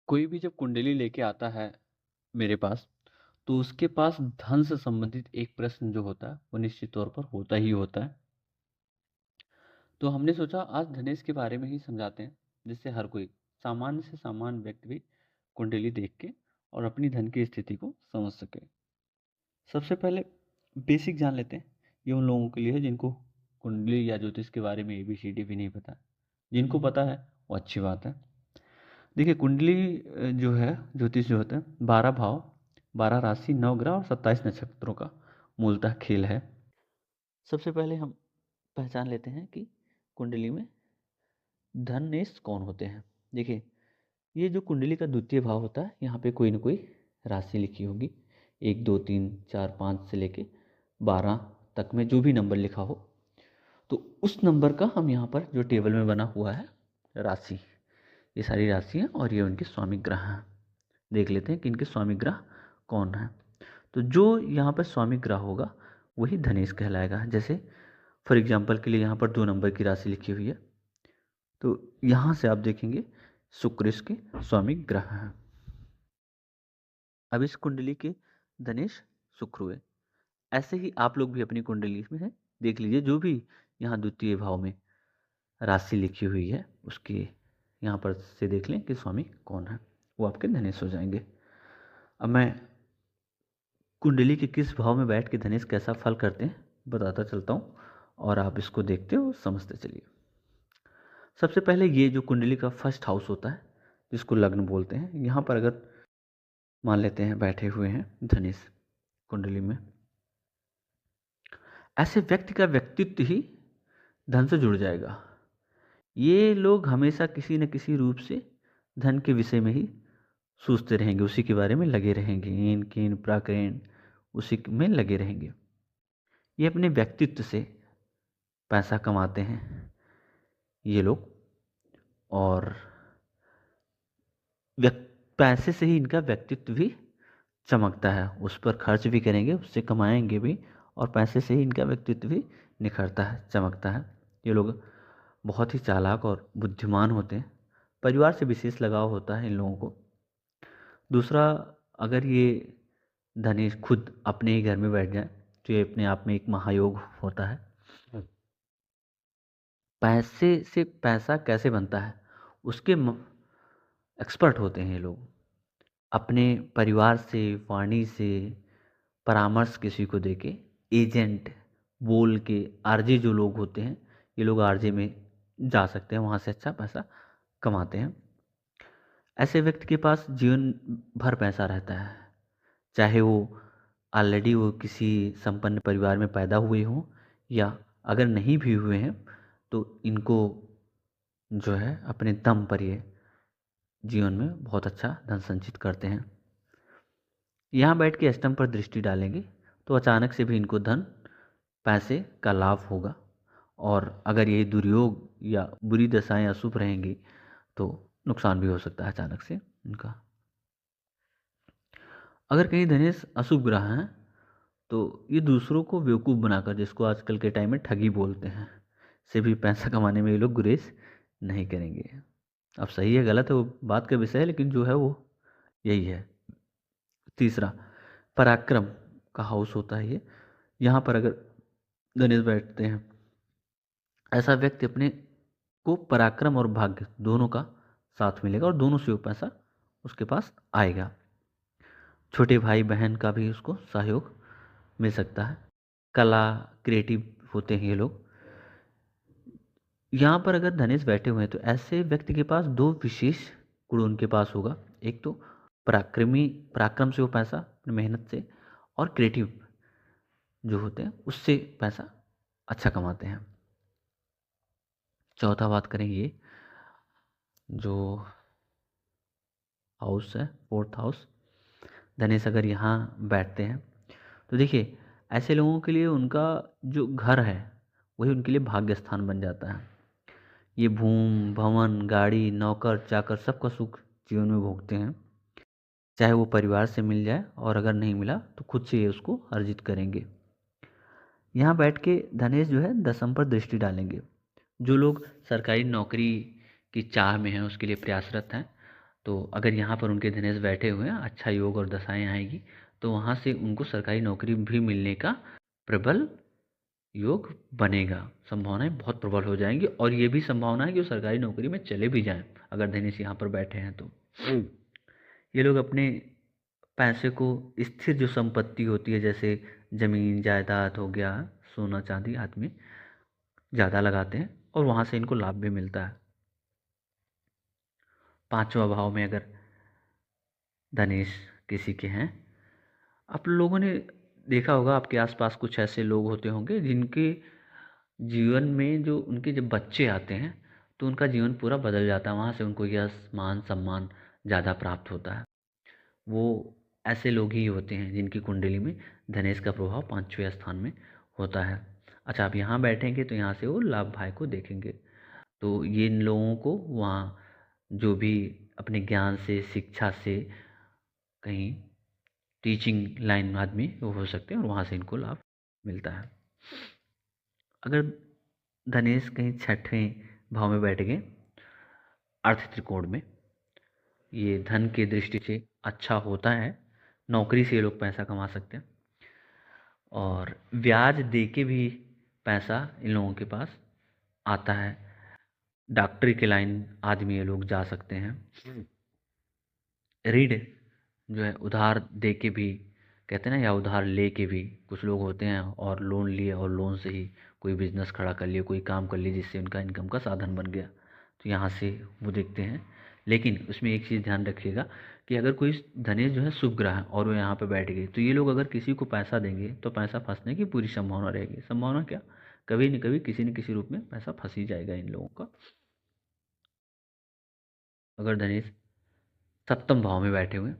कोई भी जब कुंडली लेके आता है मेरे पास, तो उसके पास धन से संबंधित एक प्रश्न जो होता है, वो निश्चित तौर पर होता ही होता है। तो हमने सोचा आज धनेश के बारे में ही समझाते हैं, जिससे हर कोई सामान्य से सामान्य व्यक्ति भी कुंडली देख के और अपनी धन की स्थिति को समझ सके। सबसे पहले बेसिक जान लेते हैं। ये उन लोगों के लिए है जिनको कुंडली या ज्योतिष के बारे में एबीसीडी भी नहीं पता। जिनको पता है वो अच्छी बात है। देखिए कुंडली जो है ज्योतिष जो होता है 12 भाव, 12 राशि, 9 ग्रह और 27 नक्षत्रों का मूलतः खेल है। सबसे पहले हम पहचान लेते हैं कि कुंडली में धनेश कौन होते हैं। देखिए ये जो कुंडली का द्वितीय भाव होता है, यहाँ पे कोई ना कोई राशि लिखी होगी। 1 2 3 4 5 से लेके 12 तक में जो भी नंबर लिखा हो, तो उस नंबर का हम यहाँ पर जो टेबल में बना हुआ है राशि, ये सारी राशियाँ और ये उनके स्वामी ग्रह हैं। देख लेते हैं कि इनके स्वामी ग्रह कौन है। तो जो यहाँ पर स्वामी ग्रह होगा वही धनेश कहलाएगा। जैसे फॉर एग्जाम्पल के लिए यहाँ पर 2 नंबर की राशि लिखी हुई है, तो यहाँ से आप देखेंगे शुक्र इसके स्वामी ग्रह हैं। अब इस कुंडली के धनेश शुक्र हुए। ऐसे ही आप लोग भी अपनी कुंडली में है देख लीजिए, जो भी यहाँ द्वितीय भाव में राशि लिखी हुई है उसके यहाँ पर से देख लें कि स्वामी कौन है, वो आपके धनेश हो जाएंगे। अब मैं कुंडली के किस भाव में बैठ के धनेश कैसा फल करते हैं बताता चलता हूँ, और आप इसको देखते हो समझते चलिए। सबसे पहले ये जो कुंडली का फर्स्ट हाउस होता है जिसको लग्न बोलते हैं, यहाँ पर अगर मान लेते हैं बैठे हुए हैं धनेश कुंडली में, ऐसे व्यक्ति का व्यक्तित्व ही धन से जुड़ जाएगा। ये लोग हमेशा किसी न किसी रूप से धन के विषय में ही सोचते रहेंगे, उसी के बारे में लगे रहेंगे, इन कीन प्राक्रेन उसी में लगे रहेंगे। ये अपने व्यक्तित्व से पैसा कमाते हैं ये लोग, और पैसे से ही इनका व्यक्तित्व भी चमकता है। उस पर खर्च भी करेंगे, उससे कमाएंगे भी, और पैसे से ही इनका व्यक्तित्व भी निखरता है, चमकता है। ये लोग बहुत ही चालाक और बुद्धिमान होते हैं। परिवार से विशेष लगाव होता है इन लोगों को। दूसरा, अगर ये धनेश खुद अपने ही घर में बैठ जाए तो ये अपने आप में एक महायोग होता है। पैसे से पैसा कैसे बनता है उसके एक्सपर्ट होते हैं ये लोग। अपने परिवार से, वाणी से परामर्श किसी को देके, एजेंट बोल के, आरजे जो लोग होते हैं, ये लोग आरजे में जा सकते हैं, वहाँ से अच्छा पैसा कमाते हैं। ऐसे व्यक्ति के पास जीवन भर पैसा रहता है, चाहे वो ऑलरेडी वो किसी संपन्न परिवार में पैदा हुए हों, या अगर नहीं भी हुए हैं तो इनको जो है अपने दम पर ये जीवन में बहुत अच्छा धन संचित करते हैं। यहाँ बैठ के अष्टम पर दृष्टि डालेंगे तो अचानक से भी इनको धन पैसे का लाभ होगा, और अगर ये दुर्योग या बुरी दशाएं अशुभ रहेंगी तो नुकसान भी हो सकता है अचानक से इनका। अगर कहीं धनेश अशुभ ग्रह हैं तो ये दूसरों को बेवकूफ़ बनाकर, जिसको आजकल के टाइम में ठगी बोलते हैं, से भी पैसा कमाने में ये लोग गुरेज नहीं करेंगे। अब सही है गलत है वो बात का विषय है, लेकिन जो है वो यही है। तीसरा, पराक्रम का हाउस होता है ये। यहाँ पर अगर धनेश बैठते हैं, ऐसा व्यक्ति अपने को पराक्रम और भाग्य दोनों का साथ मिलेगा, और दोनों से वो पैसा उसके पास आएगा। छोटे भाई बहन का भी उसको सहयोग मिल सकता है। कला, क्रिएटिव होते हैं ये लोग। यहाँ पर अगर धनेश बैठे हुए हैं तो ऐसे व्यक्ति के पास दो विशेष गुण उनके पास होगा। एक तो पराक्रम से वो पैसा अपनी मेहनत से, और क्रिएटिव जो होते हैं उससे पैसा अच्छा कमाते हैं। चौथा बात करें, ये जो हाउस है फोर्थ हाउस, धनेश अगर यहाँ बैठते हैं तो देखिए ऐसे लोगों के लिए उनका जो घर है वही उनके लिए भाग्य स्थान बन जाता है। ये भूम भवन, गाड़ी, नौकर चाकर सबका सुख जीवन में भोगते हैं, चाहे वो परिवार से मिल जाए, और अगर नहीं मिला तो खुद से ये उसको अर्जित करेंगे। यहाँ बैठ के धनेश जो है दसम पर दृष्टि डालेंगे। जो लोग सरकारी नौकरी की चाह में हैं, उसके लिए प्रयासरत हैं, तो अगर यहाँ पर उनके धनेश बैठे हुए हैं, अच्छा योग और दशाएँ आएगी, तो वहाँ से उनको सरकारी नौकरी भी मिलने का प्रबल योग बनेगा। संभावनाएँ बहुत प्रबल हो जाएँगी और ये भी संभावना है कि वो सरकारी नौकरी में चले भी जाएँ, अगर धनेश यहाँ पर बैठे हैं तो। ये लोग अपने पैसे को स्थिर जो संपत्ति होती है, जैसे ज़मीन, जायदाद हो गया, सोना, चाँदी आदि में ज़्यादा लगाते हैं और वहाँ से इनको लाभ भी मिलता है। 5वां भाव में अगर धनेश किसी के हैं, आप लोगों ने देखा होगा आपके आसपास कुछ ऐसे लोग होते होंगे जिनके जीवन में जो उनके जब बच्चे आते हैं तो उनका जीवन पूरा बदल जाता है, वहाँ से उनको यश, मान, सम्मान ज़्यादा प्राप्त होता है। वो ऐसे लोग ही होते हैं जिनकी कुंडली में धनेश का प्रभाव 5वें स्थान में होता है। अच्छा, आप यहाँ बैठेंगे तो यहाँ से वो लाभ भाव को देखेंगे, तो ये इन लोगों को वहाँ जो भी अपने ज्ञान से, शिक्षा से, कहीं टीचिंग लाइन में आदमी वो हो सकते हैं और वहाँ से इनको लाभ मिलता है। अगर धनेश कहीं 6वें भाव में बैठ गए अर्थ त्रिकोण में, ये धन की दृष्टि से अच्छा होता है, नौकरी से ये लोग पैसा कमा सकते हैं और ब्याज दे के भी पैसा इन लोगों के पास आता है। डॉक्टरी के लाइन आदमी ये लोग जा सकते हैं। ऋण जो है उधार दे के भी कहते हैं ना, या उधार ले के भी कुछ लोग होते हैं, और लोन लिए और लोन से ही कोई बिजनेस खड़ा कर लिए, कोई काम कर लिए जिससे उनका इनकम का साधन बन गया, तो यहाँ से वो देखते हैं। लेकिन उसमें एक चीज़ ध्यान रखिएगा कि अगर कोई धनेश जो है शुभ ग्रह है और वो यहाँ पे बैठ गए, तो ये लोग अगर किसी को पैसा देंगे तो पैसा फंसने की पूरी संभावना रहेगी। संभावना क्या, कभी न कभी किसी न किसी रूप में पैसा फंस ही जाएगा इन लोगों का। अगर धनेश 7वें भाव में बैठे हुए,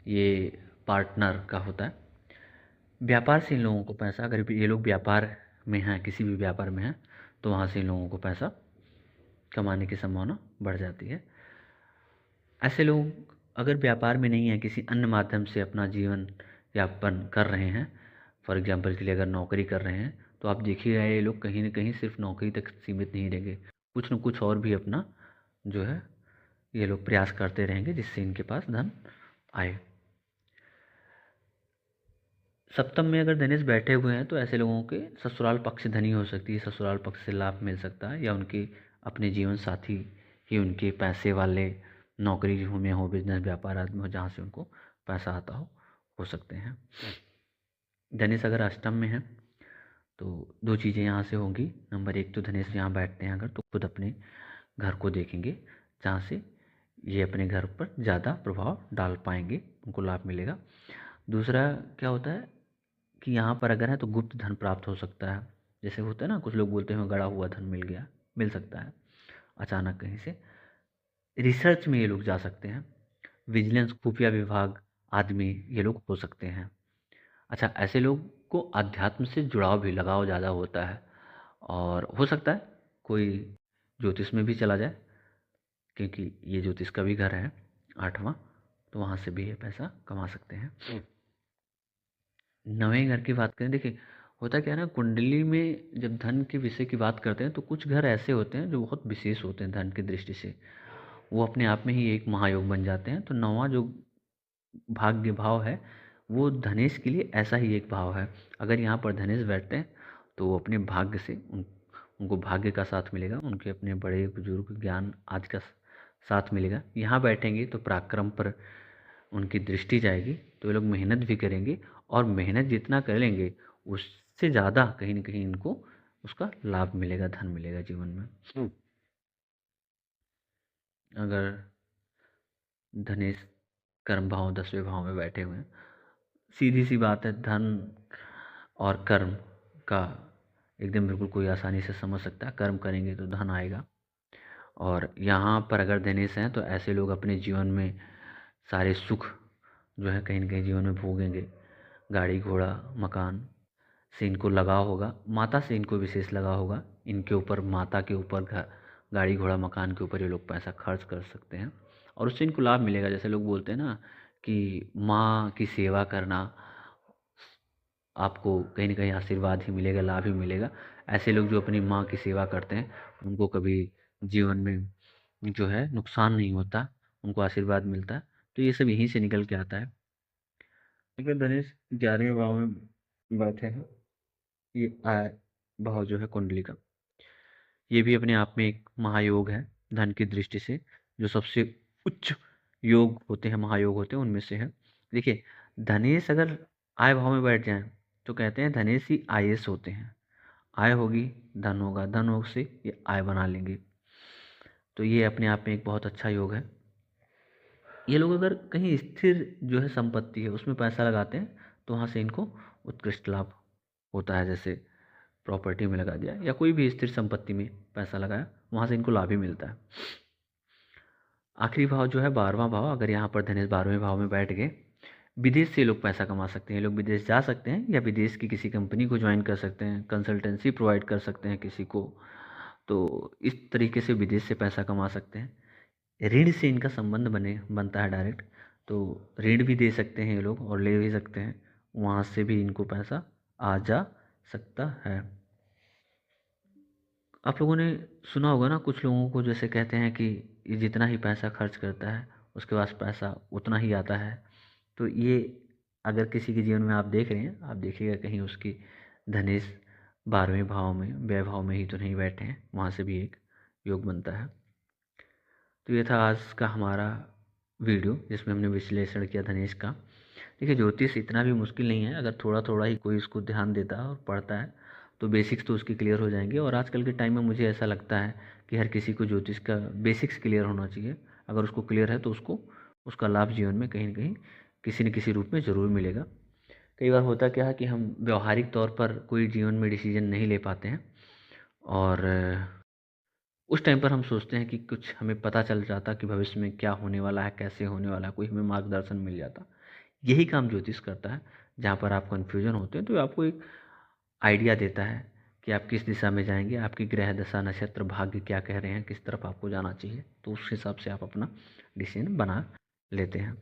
ये पार्टनर का होता है। व्यापार से इन लोगों को पैसा, अगर ये लोग व्यापार में हैं, किसी भी व्यापार में हैं, तो वहाँ से इन लोगों को पैसा कमाने की संभावना बढ़ जाती है। ऐसे लोग अगर व्यापार में नहीं हैं, किसी अन्य माध्यम से अपना जीवन यापन कर रहे हैं, फॉर एग्जांपल के लिए अगर नौकरी कर रहे हैं, तो आप देखिए ये लोग कहीं न कहीं सिर्फ नौकरी तक सीमित नहीं रहेंगे, कुछ न कुछ और भी अपना जो है ये लोग प्रयास करते रहेंगे जिससे इनके पास धन आए। सप्तम में अगर धनेश बैठे हुए हैं तो ऐसे लोगों के ससुराल पक्ष से धनी हो सकती है, ससुराल पक्ष से लाभ मिल सकता है, या उनके अपने जीवन साथी ही उनके पैसे वाले, नौकरी में हो, बिजनेस व्यापार आदि में हो, जहाँ से उनको पैसा आता हो सकते हैं। धनेश अगर अष्टम में है तो दो चीज़ें यहाँ से होंगी। नंबर एक, तो धनेश यहाँ बैठते हैं अगर, तो खुद अपने घर को देखेंगे जहाँ से ये अपने घर पर ज़्यादा प्रभाव डाल पाएंगे, उनको लाभ मिलेगा। दूसरा क्या होता है कि यहाँ पर अगर है तो गुप्त धन प्राप्त हो सकता है। जैसे होता है ना, कुछ लोग बोलते हैं गड़ा हुआ धन मिल गया, मिल सकता है अचानक कहीं से। रिसर्च में ये लोग जा सकते हैं, विजिलेंस, खुफिया विभाग आदमी ये लोग हो सकते हैं। अच्छा, ऐसे लोग को अध्यात्म से जुड़ाव भी, लगाव ज़्यादा होता है, और हो सकता है कोई ज्योतिष में भी चला जाए, क्योंकि ये ज्योतिष का भी घर है 8वां, तो वहाँ से भी ये पैसा कमा सकते हैं। 9वें घर की बात करें, देखिए होता क्या है ना, कुंडली में जब धन के विषय की बात करते हैं तो कुछ घर ऐसे होते हैं जो बहुत विशेष होते हैं धन की दृष्टि से, वो अपने आप में ही एक महायोग बन जाते हैं। तो 9वां जो भाग्य भाव है वो धनेश के लिए ऐसा ही एक भाव है। अगर यहाँ पर धनेश बैठते हैं तो वो अपने भाग्य से उनको भाग्य का साथ मिलेगा, उनके अपने बड़े बुजुर्ग ज्ञान आदि का साथ मिलेगा। यहाँ बैठेंगे तो पराक्रम पर उनकी दृष्टि जाएगी, तो ये लोग मेहनत भी करेंगे, और मेहनत जितना कर लेंगे उससे ज़्यादा कहीं न कहीं इनको उसका लाभ मिलेगा, धन मिलेगा जीवन में। अगर धनेश कर्म भाव 10वें भाव में बैठे हुए हैं, सीधी सी बात है, धन और कर्म का एकदम बिल्कुल कोई आसानी से समझ सकता है। कर्म करेंगे तो धन आएगा, और यहाँ पर अगर धनेश हैं तो ऐसे लोग अपने जीवन में सारे सुख जो है कहीं न कहीं जीवन में भोगेंगे। गाड़ी घोड़ा मकान से इनको लगाव होगा, माता से इनको विशेष लगाव होगा, इनके ऊपर, माता के ऊपर गाड़ी घोड़ा मकान के ऊपर ये लोग पैसा खर्च कर सकते हैं और उससे इनको लाभ मिलेगा। जैसे लोग बोलते हैं ना कि माँ की सेवा करना आपको कहीं न कहीं आशीर्वाद ही मिलेगा, लाभ ही मिलेगा। ऐसे लोग जो अपनी माँ की सेवा करते हैं उनको कभी जीवन में जो है नुकसान नहीं होता, उनको आशीर्वाद मिलता है। तो ये सब यहीं से निकल के आता है। अगर धनेश 11वें भाव में बैठे हैं, ये आय भाव जो है कुंडली का, ये भी अपने आप में एक महायोग है धन की दृष्टि से, जो सबसे उच्च योग होते हैं, महायोग होते हैं, उनमें से है। देखिए, धनेश अगर आय भाव में बैठ जाए तो कहते हैं धनेश ही आयस होते हैं। आय होगी, धन होगा, धन हो से ये आय बना लेंगे। तो ये अपने आप में एक बहुत अच्छा योग है। ये लोग अगर कहीं स्थिर जो है संपत्ति है उसमें पैसा लगाते हैं तो वहाँ से इनको उत्कृष्ट लाभ होता है। जैसे प्रॉपर्टी में लगा दिया या कोई भी स्थिर संपत्ति में पैसा लगाया, वहाँ से इनको लाभ ही मिलता है। आखिरी भाव जो है 12वां भाव, अगर यहाँ पर धनेश 12वें भाव में बैठ गए, विदेश से लोग पैसा कमा सकते हैं। लोग विदेश जा सकते हैं या विदेश की किसी कंपनी को ज्वाइन कर सकते हैं, कंसल्टेंसी प्रोवाइड कर सकते हैं किसी को, तो इस तरीके से विदेश से पैसा कमा सकते हैं। ऋण से इनका संबंध बनता है डायरेक्ट, तो ऋण भी दे सकते हैं ये लोग और ले भी सकते हैं, वहाँ से भी इनको पैसा आ जा सकता है। आप लोगों ने सुना होगा ना, कुछ लोगों को जैसे कहते हैं कि ये जितना ही पैसा खर्च करता है उसके पास पैसा उतना ही आता है। तो ये अगर किसी के जीवन में आप देख रहे हैं, आप देखिएगा कहीं उसकी धनेश 12वें भाव में, व्यय भाव में ही तो नहीं बैठे हैं, वहाँ से भी एक योग बनता है। तो ये था आज का हमारा वीडियो जिसमें हमने विश्लेषण किया धनेश का। देखिए, ज्योतिष इतना भी मुश्किल नहीं है, अगर थोड़ा थोड़ा ही कोई इसको ध्यान देता है और पढ़ता है तो बेसिक्स तो उसकी क्लियर हो जाएंगे। और आजकल के टाइम में मुझे ऐसा लगता है कि हर किसी को ज्योतिष का बेसिक्स क्लियर होना चाहिए। अगर उसको क्लियर है तो उसको उसका लाभ जीवन में कहीं न कहीं किसी न किसी रूप में ज़रूर मिलेगा। कई बार होता क्या है कि हम व्यवहारिक तौर पर कोई जीवन में डिसीजन नहीं ले पाते हैं और उस टाइम पर हम सोचते हैं कि कुछ हमें पता चल जाता कि भविष्य में क्या होने वाला है, कैसे होने वाला है, कोई हमें मार्गदर्शन मिल जाता। यही काम ज्योतिष करता है। जहाँ पर आप कन्फ्यूजन होते हैं तो आपको एक आइडिया देता है कि आप किस दिशा में जाएंगे, आपकी ग्रह दशा, नक्षत्र, भाग्य क्या कह रहे हैं, किस तरफ आपको जाना चाहिए, तो उस हिसाब से आप अपना डिसीजन बना लेते हैं।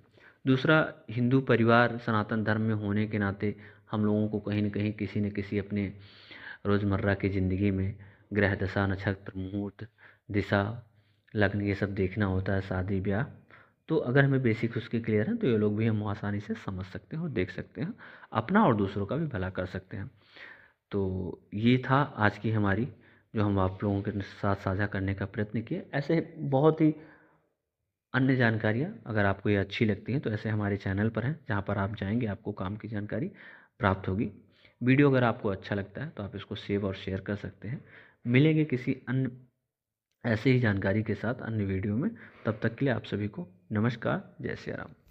दूसरा, हिंदू परिवार सनातन धर्म में होने के नाते हम लोगों को कहीं न कहीं किसी न किसी अपने रोज़मर्रा की ज़िंदगी में ग्रह दशा, नक्षत्र, मुहूर्त, दिशा, लग्न ये सब देखना होता है, शादी ब्याह। तो अगर हमें बेसिक उसके क्लियर है तो ये लोग भी हम आसानी से समझ सकते हैं और देख सकते हैं, अपना और दूसरों का भी भला कर सकते हैं। तो ये था आज की हमारी, जो हम आप लोगों के साथ साझा करने का प्रयत्न किए। ऐसे बहुत ही अन्य जानकारियाँ अगर आपको ये अच्छी लगती हैं तो ऐसे हमारे चैनल पर हैं, जहाँ पर आप जाएंगे आपको काम की जानकारी प्राप्त होगी। वीडियो अगर आपको अच्छा लगता है तो आप इसको सेव और शेयर कर सकते हैं। मिलेंगे किसी अन्य ऐसे ही जानकारी के साथ अन्य वीडियो में। तब तक के लिए आप सभी को नमस्कार, जय सिया राम।